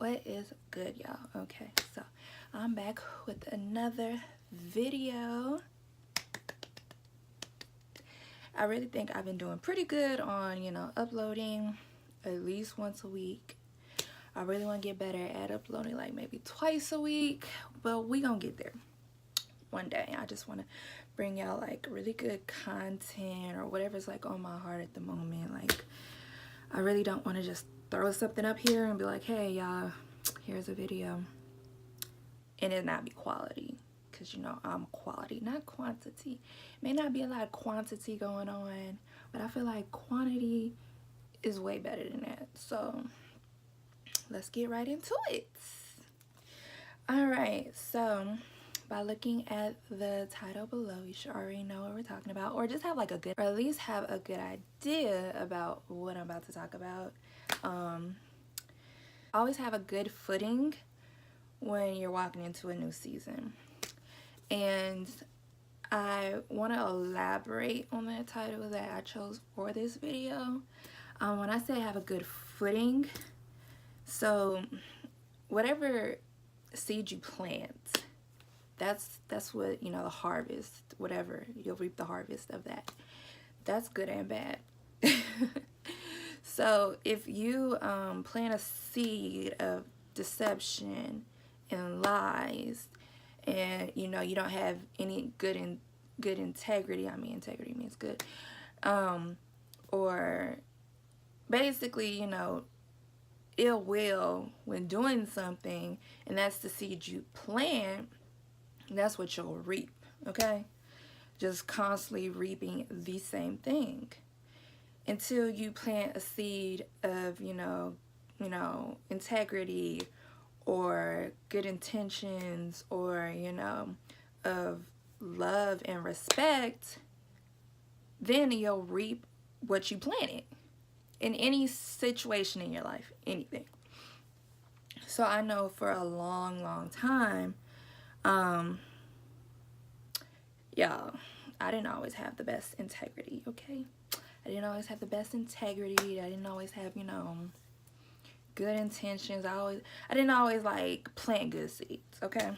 What is good, y'all? Okay, so I'm back with another video. I really think I've been doing pretty good on, uploading at least once a week. I really want to get better at uploading like maybe twice a week, but we gonna get there one day. I just want to bring y'all like really good content or whatever's like on my heart at the moment. Like, I really don't want to just throw something up here and be like, hey y'all, here's a video, and it not be quality, because I'm quality, not quantity. May not be a lot of quantity going on, but I feel like quantity is way better than that. So let's get right into it. All right, so by looking at the title below, you should already know what we're talking about, or just have like a good, or at least have a good idea about what I'm about to talk about. Always have a good footing when you're walking into a new season. And I want to elaborate on the title that I chose for this video. When I say have a good footing, so whatever seed you plant, that's what, the harvest, whatever, you'll reap the harvest of that. That's good and bad. So if you plant a seed of deception and lies, and you don't have any good integrity, I mean integrity means good, or basically ill will when doing something, and that's the seed you plant, that's what you'll reap. Okay, just constantly reaping the same thing until you plant a seed of integrity or good intentions, or of love and respect. Then you'll reap what you planted in any situation in your life, anything. So I know for a long time, y'all, I didn't always have the best integrity. Okay, I didn't always have the best integrity. I didn't always have good intentions. I didn't always like plant good seeds. Okay,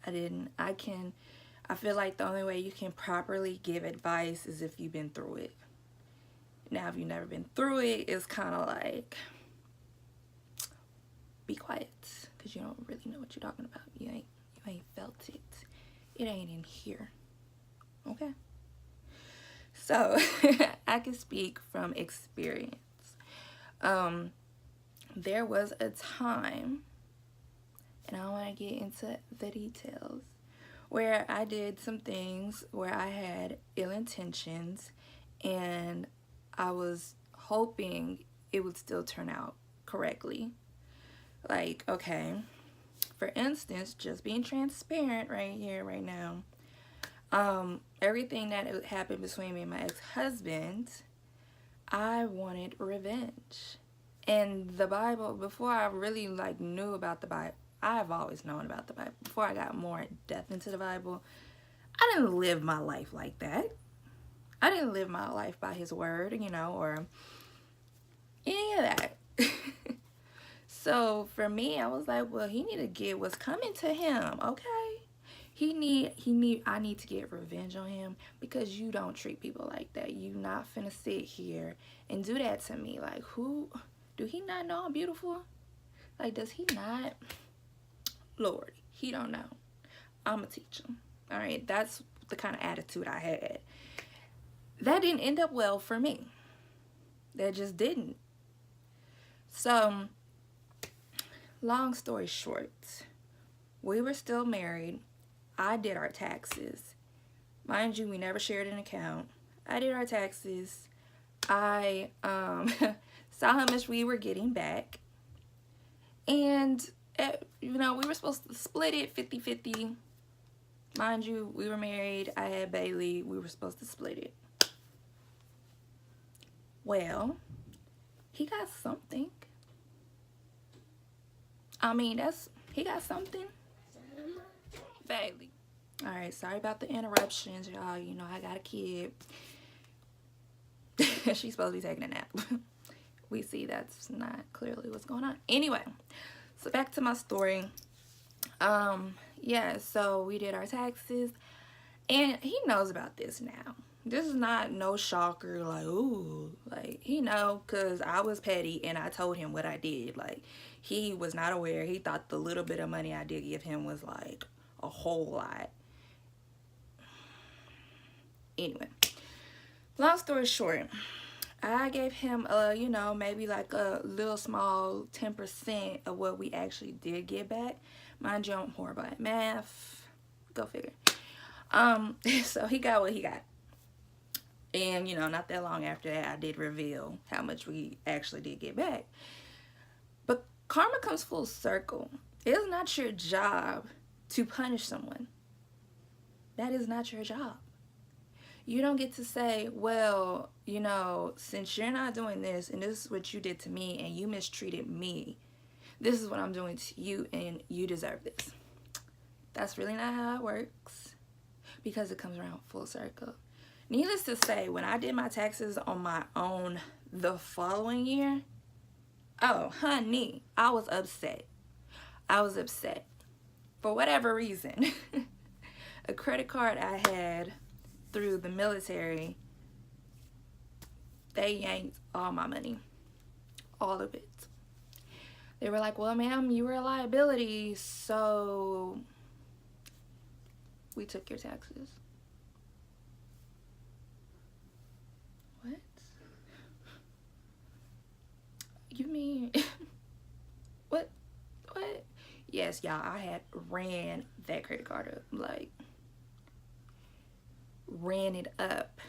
I didn't. I feel like the only way you can properly give advice is if you've been through it. Now, if you've never been through it, it's kind of like, be quiet, because you don't really know what you're talking about. You ain't felt it. It ain't in here. Okay. So I can speak from experience. There was a time, and I don't want to get into the details, where I did some things where I had ill intentions, and I was hoping it would still turn out correctly. Like, okay, for instance, just being transparent right here, right now, everything that happened between me and my ex-husband, I wanted revenge. And the Bible, before I really knew about the Bible, I've always known about the Bible. Before I got more in depth into the Bible, I didn't live my life like that. I didn't live my life by his word, or any of that. So for me, I was like, well, he need to get what's coming to him, okay? I need to get revenge on him, because you don't treat people like that. You not finna sit here and do that to me. Like, do he not know I'm beautiful? Like, does he not? Lord, he don't know. I'ma teach him. All right, that's the kind of attitude I had. That didn't end up well for me. That just didn't. So, long story short, we were still married. I did our taxes. Mind you, we never shared an account. I did our taxes. I saw how much we were getting back. And, we were supposed to split it 50-50. Mind you, we were married. I had Bailey. We were supposed to split it. Well, he got something. I mean, he got something. Bailey. All right, sorry about the interruptions, y'all. I got a kid. She's supposed to be taking a nap. we see that's not clearly what's going on. Anyway, so back to my story. Yeah, so we did our taxes, and he knows about this now. This is not no shocker, like, ooh, like, he know, because I was petty, and I told him what I did. Like, he was not aware. He thought the little bit of money I did give him was, like, a whole lot. Anyway, long story short, I gave him, you know, maybe like a little small 10% of what we actually did get back. Mind you, I'm horrible at math. Go figure. So he got what he got. And, you know, not that long after that, I did reveal how much we actually did get back. But karma comes full circle. It's not your job to punish someone. That is not your job. You don't get to say, well, you know, since you're not doing this and this is what you did to me and you mistreated me, this is what I'm doing to you and you deserve this. That's really not how it works, because it comes around full circle. Needless to say, when I did my taxes on my own the following year, oh, honey, I was upset. I was upset. For whatever reason, a credit card I had through the military, they yanked all my money. All of it. They were like, well, ma'am, you were a liability, so we took your taxes. What? You mean... What? Yes, y'all, I had ran that credit card up. Like, ran it up.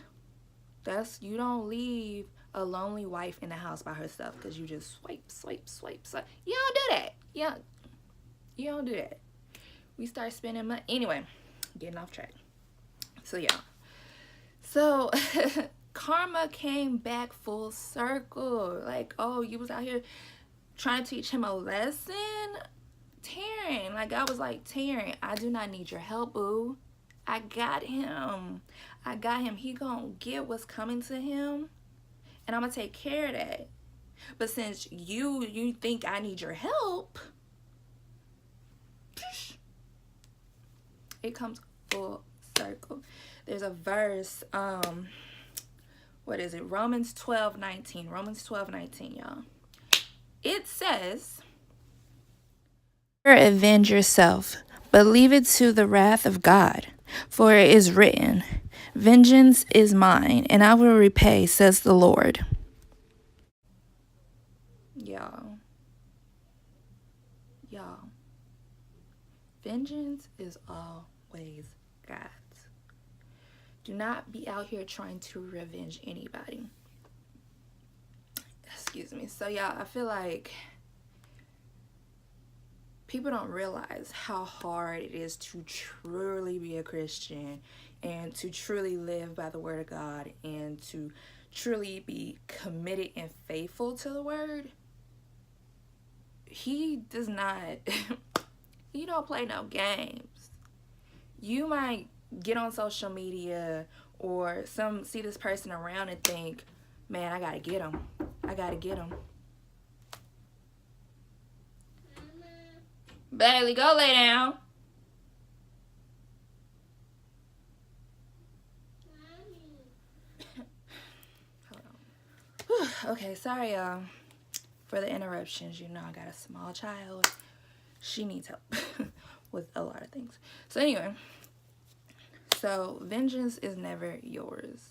You don't leave a lonely wife in the house by herself because you just swipe. You don't do that. You don't do that. We start spending money. Anyway, getting off track. So, yeah. So, karma came back full circle. Like, oh, you was out here trying to teach him a lesson? Taryn. Like, I was like, Taryn, I do not need your help, boo. I got him. He gonna get what's coming to him, and I'm gonna take care of that. But since you think I need your help, it comes full circle. There's a verse, what is it? Romans 12:19, y'all. It says, avenge yourself, but leave it to the wrath of God. For it is written, vengeance is mine, and I will repay, says the Lord. Y'all. Vengeance is always God's. Do not be out here trying to revenge anybody. Excuse me. So, y'all, I feel like people don't realize how hard it is to truly be a Christian and to truly live by the word of God and to truly be committed and faithful to the word. He does not, he don't play no games. You might get on social media or see this person around and think, man, I gotta get him. Bailey, go lay down. Hold on. Okay, sorry y'all for the interruptions. You know I got a small child. She needs help with a lot of things. So anyway, vengeance is never yours.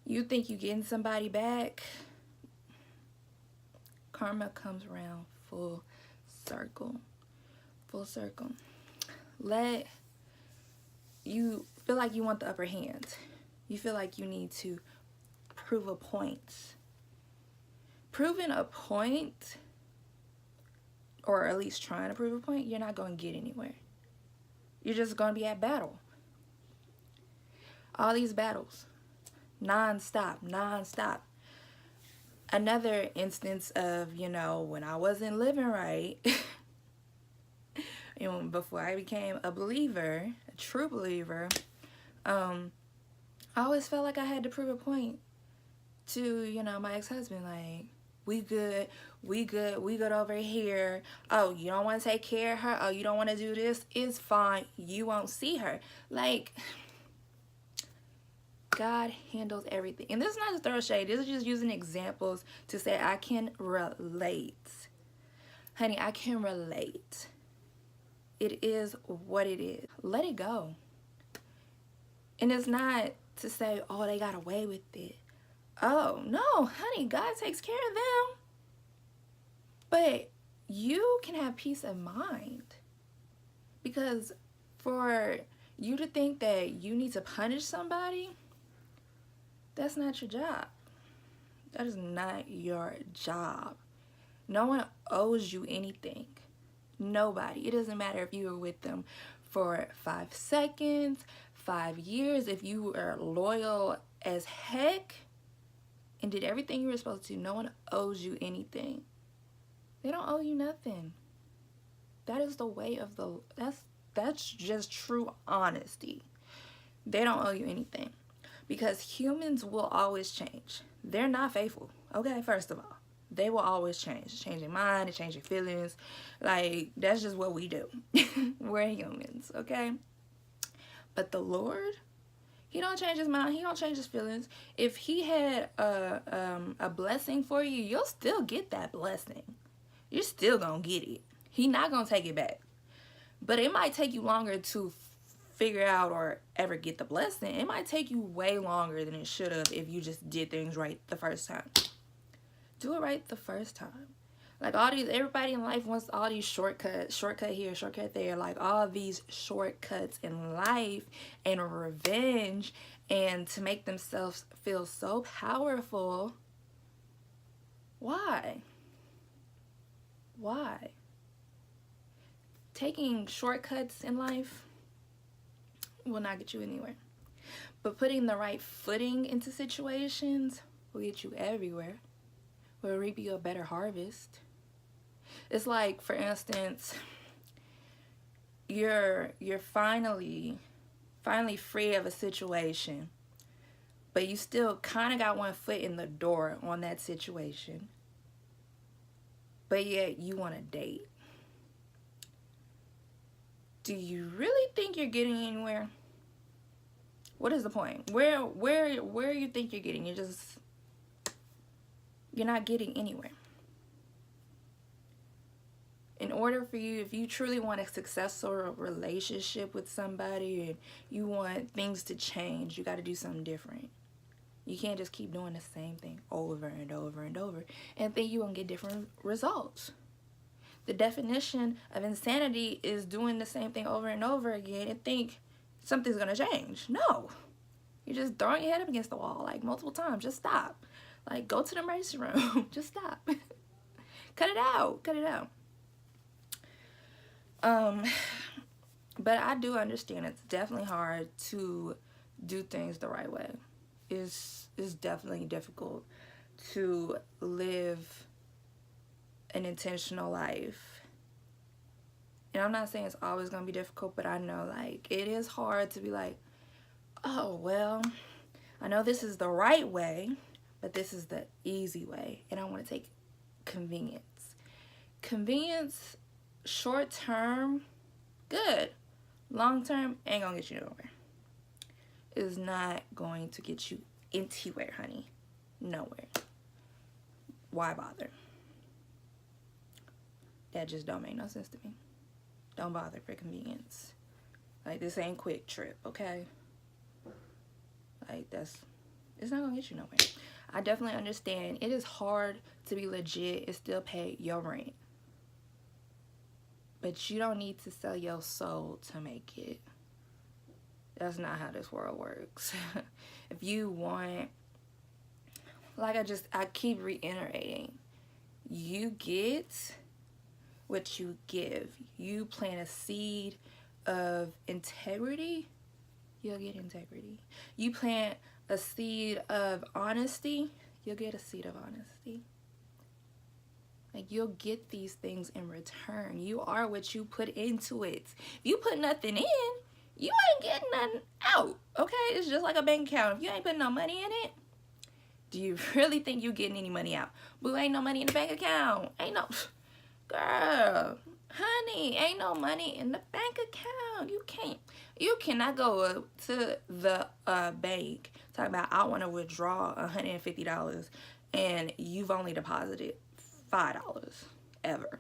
You think you getting somebody back, karma comes around full circle. You feel like you want the upper hand. You feel like you need to prove a point. Proving a point, or at least trying to prove a point, you're not going to get anywhere. You're just going to be at battle. All these battles. Non-stop. Another instance of, when I wasn't living right, before I became a believer, a true believer, I always felt like I had to prove a point to, my ex-husband. Like, We good. We good. We good over here. Oh, you don't want to take care of her? Oh, you don't want to do this? It's fine. You won't see her. Like, God handles everything. And this is not to throw shade. This is just using examples to say I can relate. Honey, I can relate. It is what it is. Let it go. And it's not to say, oh, they got away with it. Oh, no, honey, God takes care of them. But you can have peace of mind. Because for you to think that you need to punish somebody, that's not your job. That is not your job. No one owes you anything. Nobody. It doesn't matter if you were with them for 5 seconds, 5 years, if you were loyal as heck and did everything you were supposed to. No one owes you anything. They don't owe you nothing. That is the way of the, that's just true honesty. They don't owe you anything. Because humans will always change. They're not faithful. Okay, first of all. They will always change. Change their mind, and change their feelings. Like, that's just what we do. We're humans, okay? But the Lord, he don't change his mind. He don't change his feelings. If he had a blessing for you, you'll still get that blessing. You're still gonna get it. He not gonna take it back. But it might take you longer to figure out or ever get the blessing. It might take you way longer than it should have if you just did things right the first time. Do it right the first time. Like everybody in life wants all these shortcuts, shortcut here, shortcut there, like all these shortcuts in life and revenge and to make themselves feel so powerful. Why? Why? Taking shortcuts in life will not get you anywhere. But putting the right footing into situations will get you everywhere. Will reap you a better harvest. It's like, for instance, you're finally free of a situation, but you still kind of got one foot in the door on that situation, but yet you want to date. Do you really think you're getting anywhere? What is the point? Where you think you're getting? You're not getting anywhere. In order for you, if you truly want a successful relationship with somebody and you want things to change, you got to do something different. You can't just keep doing the same thing over and over and over and think you're going to get different results. The definition of insanity is doing the same thing over and over again and think something's going to change. No. You're just throwing your head up against the wall like multiple times. Just stop. Like, go to the emergency room. Just stop. Cut it out. Cut it out. But I do understand it's definitely hard to do things the right way. It's definitely difficult to live an intentional life. And I'm not saying it's always going to be difficult, but I know, like, it is hard to be like, oh, well, I know this is the right way, but this is the easy way, and I want to take convenience. Convenience, short term, good. Long term, ain't going to get you nowhere. Is not going to get you anywhere, honey. Nowhere. Why bother? That just don't make no sense to me. Don't bother for convenience. Like, this ain't Quick Trip, okay? Like, it's not gonna get you nowhere. I definitely understand it is hard to be legit and still pay your rent. But you don't need to sell your soul to make it. That's not how this world works. If you want, like I keep reiterating, you get what you give. You plant a seed of integrity, you'll get integrity. You plant a seed of honesty, you'll get a seed of honesty. Like, you'll get these things in return. You are what you put into it. If you put nothing in, you ain't getting nothing out, okay? It's just like a bank account. If you ain't putting no money in it, Do you really think you getting any money out? Boo, ain't no money in the bank account. Ain't no, girl, honey, ain't no money in the bank account. You cannot go to the bank talk about I want to withdraw $150 and you've only deposited $5 ever.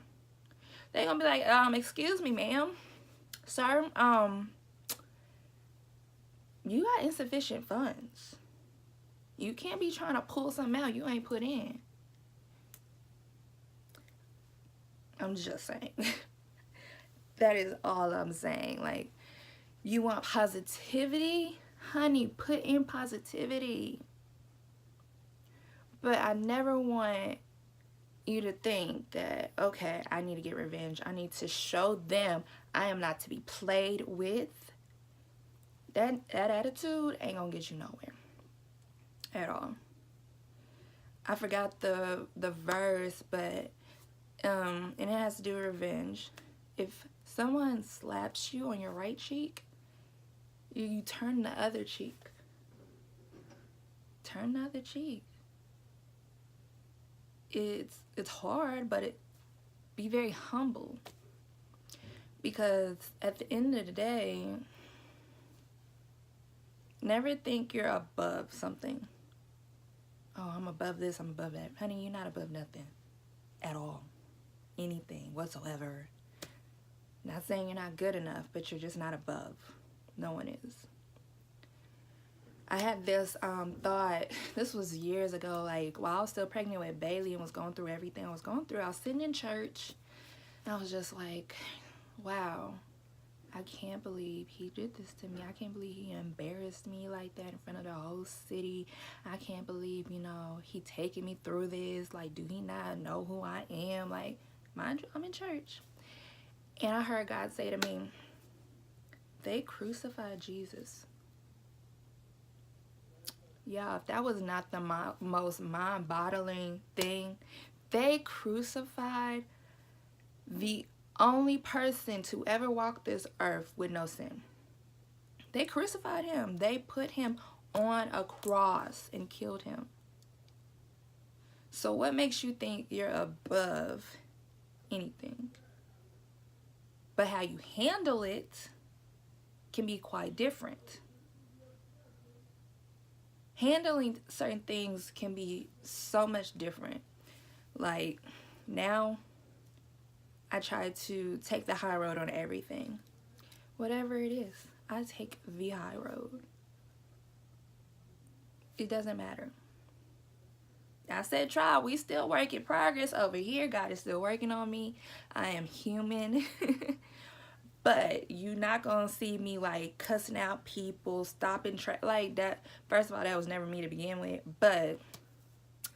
They gonna be like, excuse me, ma'am, sir, you got insufficient funds. You can't be trying to pull something out you ain't put in. I'm just saying. That is all I'm saying. Like, you want positivity? Honey, put in positivity. But I never want you to think that, okay, I need to get revenge. I need to show them I am not to be played with. That attitude ain't gonna get you nowhere at all. I forgot the verse, but and it has to do with revenge. If someone slaps you on your right cheek, you turn the other cheek. Turn the other cheek. It's hard, but be very humble, because at the end of the day, never think you're above something. Oh, I'm above this, I'm above that. Honey, you're not above nothing at all. Anything whatsoever. Not saying you're not good enough, but you're just not above. No one is. I had this thought, this was years ago, like while I was still pregnant with Bailey and was going through everything I was going through. I was sitting in church and I was just like, wow, I can't believe he did this to me. I can't believe he embarrassed me like that in front of the whole city. I can't believe, you know, he taking me through this. Like, do he not know who I am? Like, mind you, I'm in church. And I heard God say to me, they crucified Jesus. Yeah, if that was not the most mind-boggling thing, they crucified the only person to ever walk this earth with no sin. They crucified him. They put him on a cross and killed him. So what makes you think you're above anything? But how you handle it can be quite different. Handling certain things can be so much different. Like, now I try to take the high road on everything. Whatever it is, I take the high road. It doesn't matter. I said try. We still work in progress over here. God is still working on me. I am human. But you're not going to see me, like, cussing out people, stopping like that. First of all, that was never me to begin with. But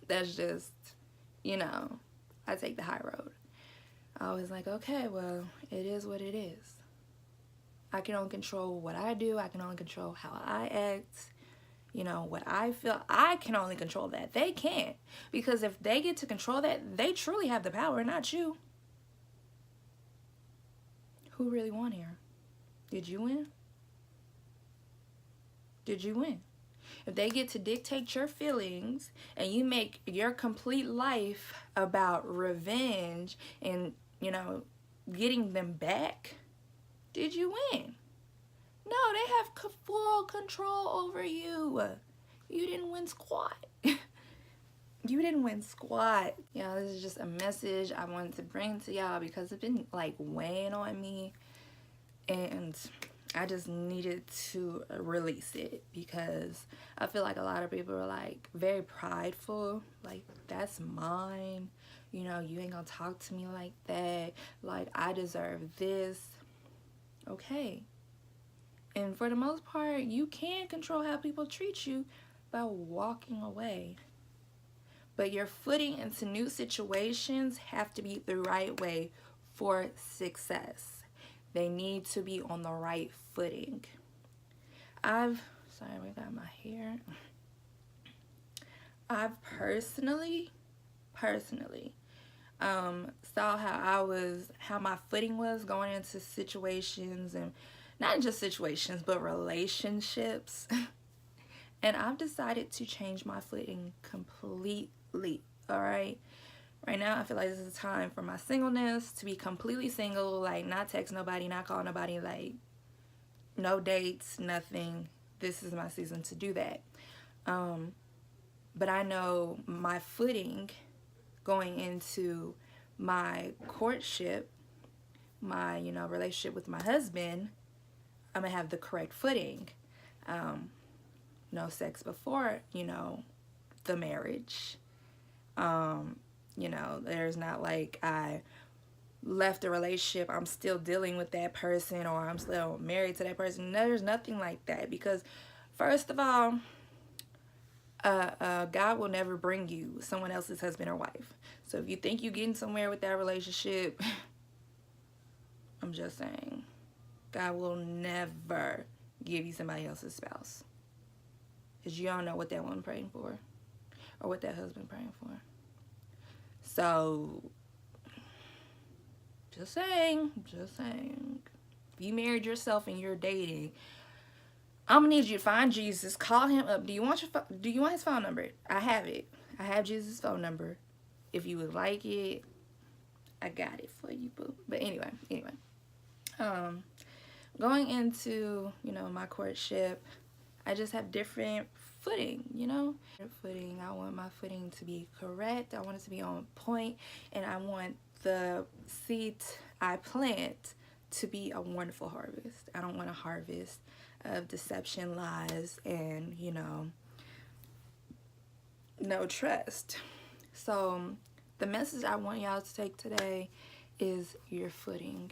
that's just, you know, I take the high road. I was like, okay, well, it is what it is. I can only control what I do. I can only control how I act. You know, what I feel. I can only control that. They can't. Because if they get to control that, they truly have the power, not you. Who really won here? Did you win? Did you win? If they get to dictate your feelings and you make your complete life about revenge and, you know, getting them back, did you win? No, they have full control over you. You didn't win squat. You didn't win squat. Yeah, this is just a message I wanted to bring to y'all because it's been like weighing on me and I just needed to release it because I feel like a lot of people are like very prideful. Like, that's mine. You know, you ain't gonna talk to me like that. Like, I deserve this. Okay. And for the most part, you can control how people treat you by walking away. But your footing into new situations have to be the right way for success. They need to be on the right footing. I've personally saw how my footing was going into situations, and not just situations, but relationships. And I've decided to change my footing completely. All right. Right now, I feel like this is a time for my singleness, to be completely single, like not text nobody, not call nobody, like no dates, nothing. This is my season to do that. But I know my footing going into my courtship, my, relationship with my husband, I'm going to have the correct footing. No sex before, the marriage. There's not like I left a relationship, I'm still dealing with that person, or I'm still married to that person. No, there's nothing like that, because first of all, God will never bring you someone else's husband or wife. So if you think you're getting somewhere with that relationship, I'm just saying, God will never give you somebody else's spouse, because you don't know what that one praying for, or what that husband praying for. So just saying. If you married yourself and you're dating, I'm gonna need you to find Jesus, call him up. Do you want his phone number? I have it. I have Jesus' phone number. If you would like it, I got it for you, boo. But anyway, going into, my courtship, I just have different footing, footing. I want my footing to be correct. I want it to be on point, and I want the seed I plant to be a wonderful harvest. I don't want a harvest of deception, lies, and no trust. So the message I want y'all to take today is your footing.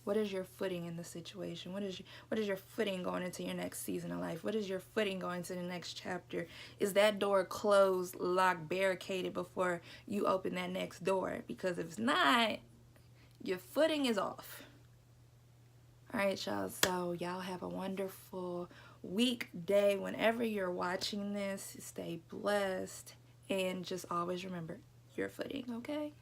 What is your footing in the situation? What is your footing going into your next season of life? What is your footing going to the next chapter? Is that door closed, locked, barricaded before you open that next door? Because if it's not, your footing is off. All right, y'all. So y'all have a wonderful weekday. Whenever you're watching this, stay blessed, and just always remember your footing, okay?